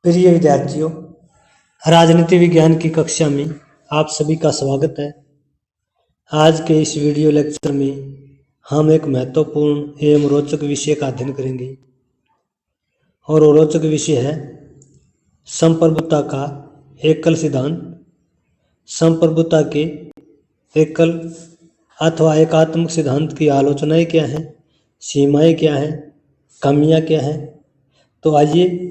प्रिय विद्यार्थियों, राजनीति विज्ञान की कक्षा में आप सभी का स्वागत है। आज के इस वीडियो लेक्चर में हम एक महत्वपूर्ण एवं रोचक विषय का अध्ययन करेंगे और वो रोचक विषय है संप्रभुता का एकल सिद्धांत। संप्रभुता के एकल अथवा एकात्मक सिद्धांत की आलोचनाएं क्या हैं, सीमाएं क्या हैं, कमियां क्या हैं। तो आइए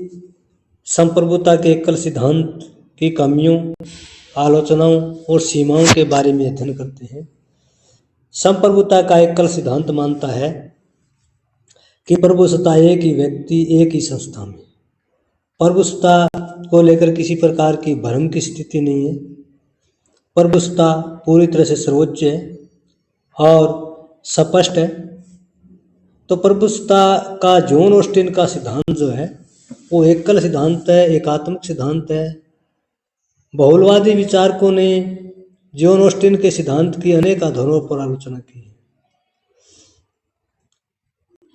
संप्रभुता के एकल सिद्धांत की कमियों, आलोचनाओं और सीमाओं के बारे में अध्ययन करते हैं। संप्रभुता का एकल सिद्धांत मानता है कि प्रभुसत्ता एक ही व्यक्ति, एक ही संस्था में। प्रभुसत्ता को लेकर किसी प्रकार की भ्रम की स्थिति नहीं है। प्रभुसत्ता पूरी तरह से सर्वोच्च है और स्पष्ट है। तो प्रभुसत्ता का जॉन ऑस्टिन का सिद्धांत जो है वो एकल सिद्धांत है, एकात्मक सिद्धांत है। बहुलवादी विचारकों ने जॉन ऑस्टिन के सिद्धांत की अनेक आधारों पर आलोचना की है।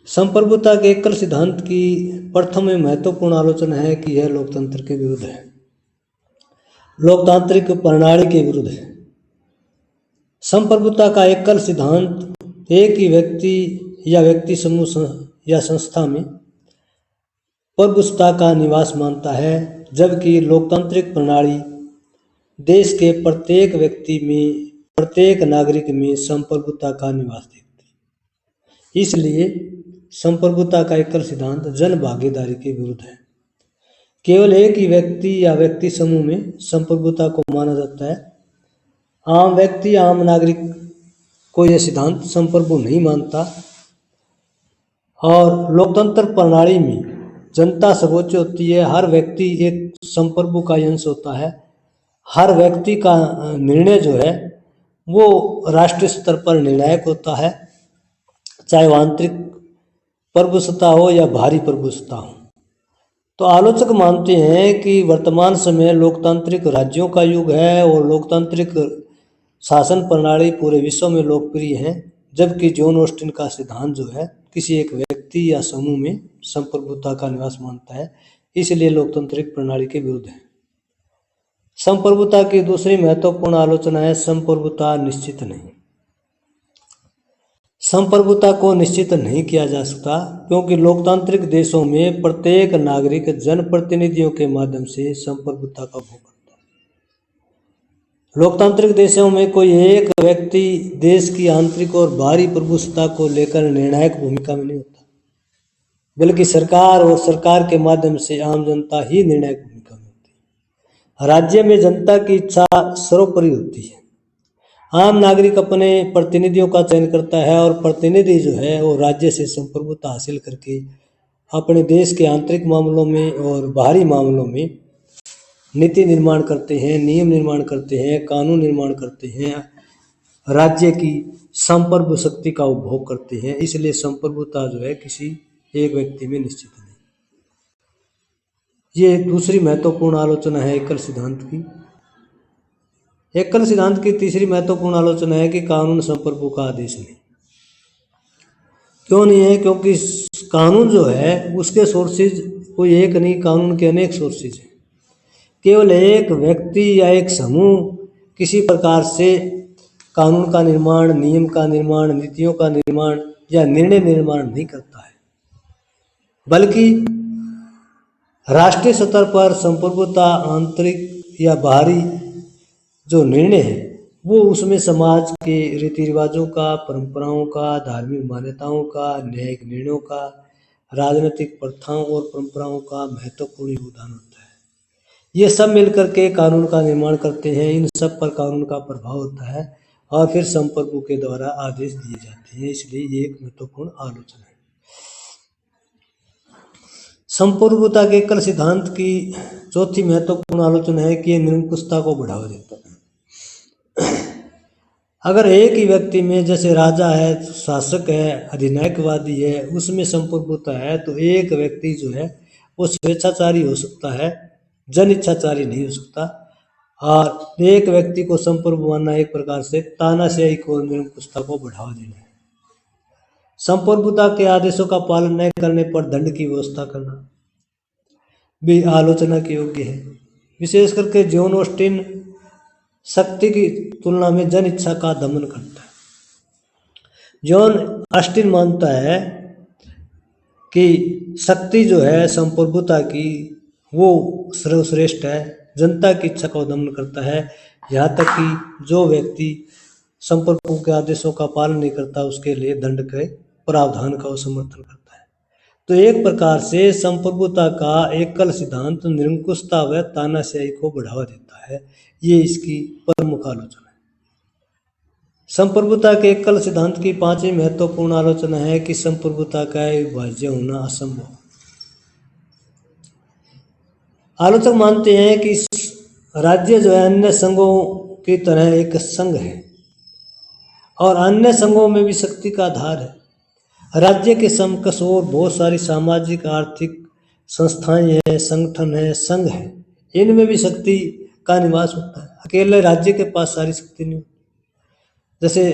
संप्रभुता के एकल सिद्धांत की प्रथम एवं महत्वपूर्ण आलोचना है कि यह लोकतंत्र के विरुद्ध है, लोकतांत्रिक प्रणाली के विरुद्ध है। संप्रभुता का एकल सिद्धांत एक ही व्यक्ति या व्यक्ति समूह या संस्था में प्रभुसत्ता का निवास मानता है, जबकि लोकतांत्रिक प्रणाली देश के प्रत्येक व्यक्ति में, प्रत्येक नागरिक में संप्रभुता का निवास देखती है। इसलिए संप्रभुता का एकल सिद्धांत जन भागीदारी के विरुद्ध है। केवल एक ही व्यक्ति या व्यक्ति समूह में संप्रभुता को माना जाता है। आम व्यक्ति, आम नागरिक को यह सिद्धांत संप्रभु नहीं मानता। और लोकतंत्र प्रणाली में जनता सर्वोच्च होती है। हर व्यक्ति एक संप्रभु का अंश होता है। हर व्यक्ति का निर्णय जो है वो राष्ट्रीय स्तर पर निर्णायक होता है, चाहे वो आंतरिक प्रभुसत्ता हो या बाहरी प्रभुसत्ता हो। तो आलोचक मानते हैं कि वर्तमान समय लोकतांत्रिक राज्यों का युग है और लोकतांत्रिक शासन प्रणाली पूरे विश्व में लोकप्रिय है, जबकि जॉन ऑस्टिन का सिद्धांत जो है किसी एक व्यक्ति या समूह में संप्रभुता का निवास मानता है, इसलिए लोकतांत्रिक प्रणाली के विरुद्ध है। संप्रभुता की दूसरी महत्वपूर्ण आलोचना है संप्रभुता निश्चित नहीं। संप्रभुता को निश्चित नहीं किया जा सकता, क्योंकि लोकतांत्रिक देशों में प्रत्येक नागरिक जनप्रतिनिधियों के माध्यम से संप्रभुता का भोग करता है। लोकतांत्रिक देशों में कोई एक व्यक्ति देश की आंतरिक और बाहरी प्रभुसत्ता को लेकर निर्णायक भूमिका में नहीं होता, बल्कि सरकार और सरकार के माध्यम से आम जनता ही निर्णायक भूमिका में होती है। राज्य में जनता की इच्छा सर्वोपरि होती है। आम नागरिक अपने प्रतिनिधियों का चयन करता है और प्रतिनिधि जो है वो राज्य से संप्रभुता हासिल करके अपने देश के आंतरिक मामलों में और बाहरी मामलों में नीति निर्माण करते हैं, नियम निर्माण करते हैं, कानून निर्माण करते हैं, राज्य की संप्रभु शक्ति का उपभोग करते हैं। इसलिए संप्रभुता जो है किसी एक व्यक्ति में निश्चित नहीं। ये दूसरी महत्वपूर्ण आलोचना है एकल सिद्धांत की। एकल सिद्धांत की तीसरी महत्वपूर्ण आलोचना है कि कानून संप्रभु का आदेश नहीं। क्यों नहीं है? क्योंकि कानून जो है उसके सोर्सेज कोई एक नहीं, कानून के अनेक सोर्सेज हैं। केवल एक व्यक्ति या एक समूह किसी प्रकार से कानून का निर्माण, नियम का निर्माण, नीतियों का निर्माण या निर्णय निर्माण नहीं करता है, बल्कि राष्ट्रीय स्तर पर संप्रभुता आंतरिक या बाहरी जो निर्णय है वो उसमें समाज के रीति रिवाजों का, परंपराओं का, धार्मिक मान्यताओं का, न्यायिक निर्णयों का, राजनीतिक प्रथाओं और परंपराओं का महत्वपूर्ण योगदान होता है। ये सब मिलकर के कानून का निर्माण करते हैं। इन सब पर कानून का प्रभाव होता है और फिर संप्रभु के द्वारा आदेश दिए जाते हैं। इसलिए ये एक महत्वपूर्ण आलोचना है। संप्रभुता के एकल सिद्धांत की चौथी महत्वपूर्ण आलोचना है कि यह निरंकुशता को बढ़ावा देता है। अगर एक ही व्यक्ति में, जैसे राजा है, शासक है, अधिनायकवादी है, उसमें संप्रभुता है, तो एक व्यक्ति जो है वो स्वेच्छाचारी हो सकता है, जन इच्छाचारी नहीं हो सकता। और एक व्यक्ति को संप्रभु मानना एक प्रकार से तानाशाही को, निरंकुशता को बढ़ावा देना है। संप्रभुता के आदेशों का पालन न करने पर दंड की व्यवस्था करना, भी आलोचना के योग्य है। विशेष करके जॉन ऑस्टिन शक्ति की तुलना में जन इच्छा का दमन करता है। जॉन ऑस्टिन मानता है कि शक्ति जो है संप्रभुता की वो सर्वश्रेष्ठ है, जनता की इच्छा का दमन करता है। यहाँ तक कि जो व्यक्ति संप्रभु के आदेशों का पालन नहीं करता उसके लिए दंड के प्रावधान का वो समर्थन करता है। तो एक प्रकार से संप्रभुता का एकल सिद्धांत निरंकुशता व तानाशाही को बढ़ावा देता है। ये इसकी प्रमुख आलोचना है। संप्रभुता के एकल सिद्धांत की पांचवी महत्वपूर्ण आलोचना है कि संप्रभुता का विभाज्य होना असंभव। आलोचक मानते हैं कि राज्य जो है अन्य संघों की तरह एक संघ है और अन्य संघों में भी शक्ति का आधार है। राज्य के समकक्ष और बहुत सारी सामाजिक आर्थिक संस्थाएं हैं, संगठन है, संघ है, इनमें भी शक्ति का निवास होता है। अकेले राज्य के पास सारी शक्ति नहीं होती। जैसे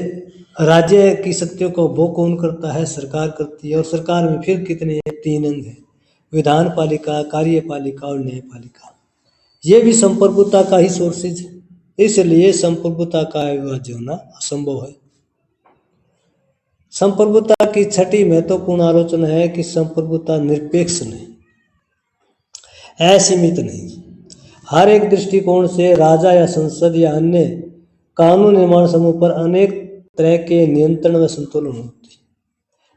राज्य की शक्तियों का उपभोग कौन करता है? सरकार करती है। और सरकार में फिर कितने हैं? 3 अंग हैं, विधान पालिका, कार्यपालिका और न्यायपालिका। ये भी संप्रभुता का ही सोर्सेज है, इसलिए संप्रभुता का विभाज्य होना असंभव है। संप्रभुता की छठी महत्वपूर्ण आलोचना है कि संप्रभुता निरपेक्ष नहीं, असीमित नहीं। हर एक दृष्टिकोण से राजा या संसद या अन्य कानून निर्माण समूह पर अनेक तरह के नियंत्रण व संतुलन होते हैं,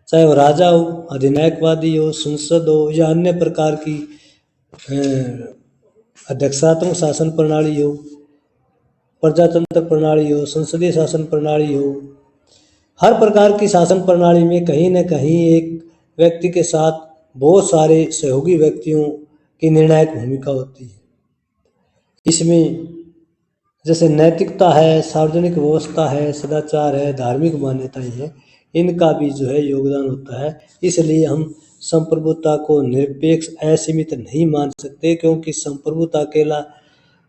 चाहे वो राजा हो, अधिनायकवादी हो, संसद हो या अन्य प्रकार की अध्यक्षात्मक शासन प्रणाली हो, प्रजातंत्र प्रणाली हो, संसदीय शासन प्रणाली हो। हर प्रकार की शासन प्रणाली में कहीं न कहीं एक व्यक्ति के साथ बहुत सारे सहयोगी व्यक्तियों की निर्णायक भूमिका होती है। इसमें जैसे नैतिकता है, सार्वजनिक व्यवस्था है, सदाचार है, धार्मिक मान्यताएं हैं, इनका भी जो है योगदान होता है। इसलिए हम संप्रभुता को निरपेक्ष असीमित नहीं मान सकते, क्योंकि संप्रभुता अकेला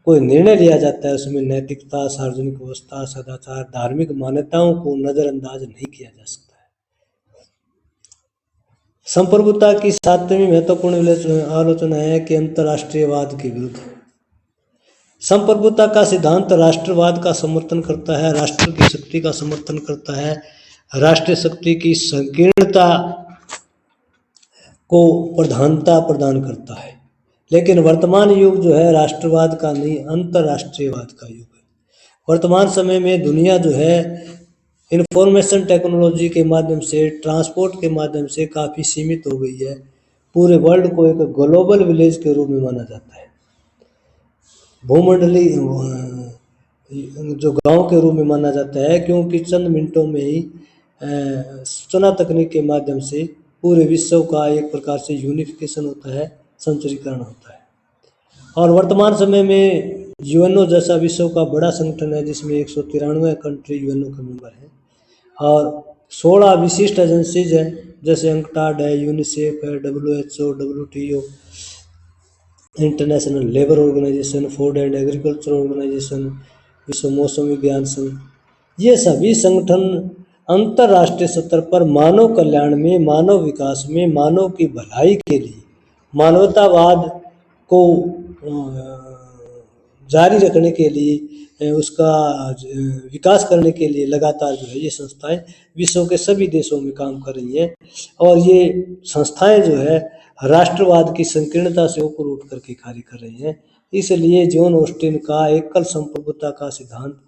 कोई निर्णय लिया जाता है उसमें नैतिकता, सार्वजनिक व्यवस्था, सदाचार, धार्मिक मान्यताओं को नजरअंदाज नहीं किया जा सकता है। संप्रभुता की 7वीं महत्वपूर्ण आलोचना है कि अंतर्राष्ट्रीयवाद के विरुद्ध। संप्रभुता का सिद्धांत राष्ट्रवाद का समर्थन करता है, राष्ट्र की शक्ति का समर्थन करता है, राष्ट्रीय शक्ति की संकीर्णता को प्रधानता प्रदान करता है। लेकिन वर्तमान युग जो है राष्ट्रवाद का नहीं, अंतर्राष्ट्रीयवाद का युग है। वर्तमान समय में दुनिया जो है इंफॉर्मेशन टेक्नोलॉजी के माध्यम से, ट्रांसपोर्ट के माध्यम से काफ़ी सीमित हो गई है। पूरे वर्ल्ड को एक ग्लोबल विलेज के रूप में माना जाता है, भूमंडलीय जो गांव के रूप में माना जाता है, क्योंकि चंद मिनटों में ही सूचना तकनीक के माध्यम से पूरे विश्व का एक प्रकार से यूनिफिकेशन होता है, संचरीकरण होता है। और वर्तमान समय में यूएनओ जैसा विश्व का बड़ा संगठन है जिसमें 193 कंट्री यूएनओ के मेंबर हैं और 16 विशिष्ट एजेंसीज हैं, जैसे अंकटाड है, यूनिसेफ है, WHO, WTO, international labour organisation, food and agriculture organisation, विश्व मौसम विज्ञान संघ। ये सभी संगठन अंतर्राष्ट्रीय स्तर पर मानव कल्याण में, मानव विकास में, मानव की भलाई के लिए, मानवतावाद को जारी रखने के लिए, उसका विकास करने के लिए लगातार जो है ये संस्थाएं विश्व के सभी देशों में काम कर रही हैं। और ये संस्थाएं जो है राष्ट्रवाद की संकीर्णता से ऊपर उठ करके कार्य कर रही हैं। इसलिए जॉन ऑस्टिन का एकल संप्रभुता का सिद्धांत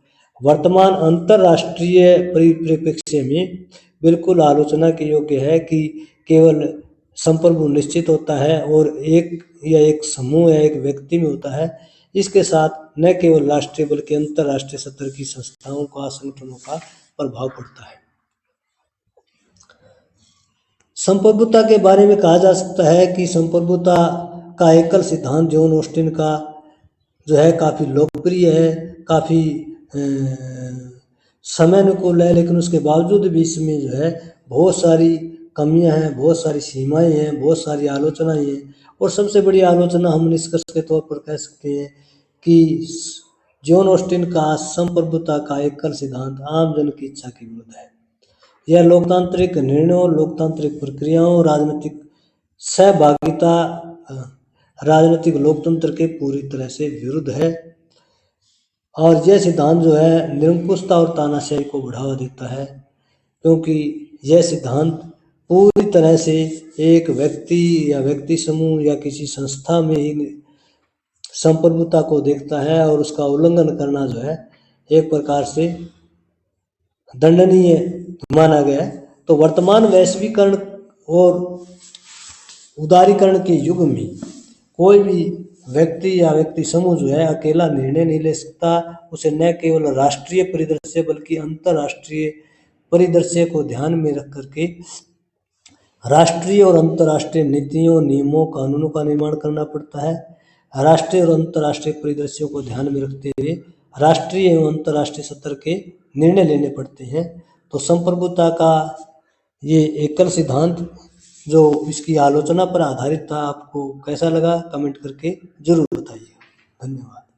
वर्तमान अंतर्राष्ट्रीय परिप्रेक्ष्य में बिल्कुल आलोचना के योग्य है कि केवल संप्रभु निश्चित होता है और एक समूह या एक व्यक्ति में होता है। इसके साथ न केवल राष्ट्रीय बल्कि अंतर्राष्ट्रीय स्तर की संस्थाओं का, संगठनों का प्रभाव पड़ता है। संप्रभुता के बारे में कहा जा सकता है कि संप्रभुता का एकल सिद्धांत जॉन ऑस्टिन का जो है काफ़ी लोकप्रिय है, काफ़ी समय अनुकूल है, लेकिन उसके बावजूद भी इसमें जो है बहुत सारी कमियां हैं, बहुत सारी सीमाएं हैं, बहुत सारी आलोचनाएं हैं। और सबसे बड़ी आलोचना हम निष्कर्ष के तौर पर कह सकते हैं कि जॉन ऑस्टिन का संप्रभुता का एकल सिद्धांत आम जन की इच्छा के विरुद्ध है। यह लोकतांत्रिक निर्णयों, लोकतांत्रिक प्रक्रियाओं, राजनीतिक सहभागिता, राजनीतिक लोकतंत्र के पूरी तरह से विरुद्ध है और यह सिद्धांत जो है निरंकुशता और तानाशाही को बढ़ावा देता है, क्योंकि यह सिद्धांत पूरी तरह से एक व्यक्ति या व्यक्ति समूह या किसी संस्था में ही संप्रभुता को देखता है और उसका उल्लंघन करना जो है एक प्रकार से दंडनीय माना गया है। तो वर्तमान वैश्वीकरण और उदारीकरण के युग में कोई भी व्यक्ति या व्यक्ति समूह जो है अकेला निर्णय नहीं ले सकता। उसे न केवल राष्ट्रीय परिदृश्य बल्कि अंतर्राष्ट्रीय परिदृश्य को ध्यान में रख करके राष्ट्रीय और अंतर्राष्ट्रीय नीतियों, नियमों, कानूनों का निर्माण करना पड़ता है। राष्ट्रीय और अंतर्राष्ट्रीय परिदृश्यों को ध्यान में रखते हुए राष्ट्रीय एवं अंतर्राष्ट्रीय स्तर के निर्णय लेने पड़ते हैं। तो संप्रभुता का ये एकल सिद्धांत जो इसकी आलोचना पर आधारित था, आपको कैसा लगा कमेंट करके जरूर बताइए। धन्यवाद।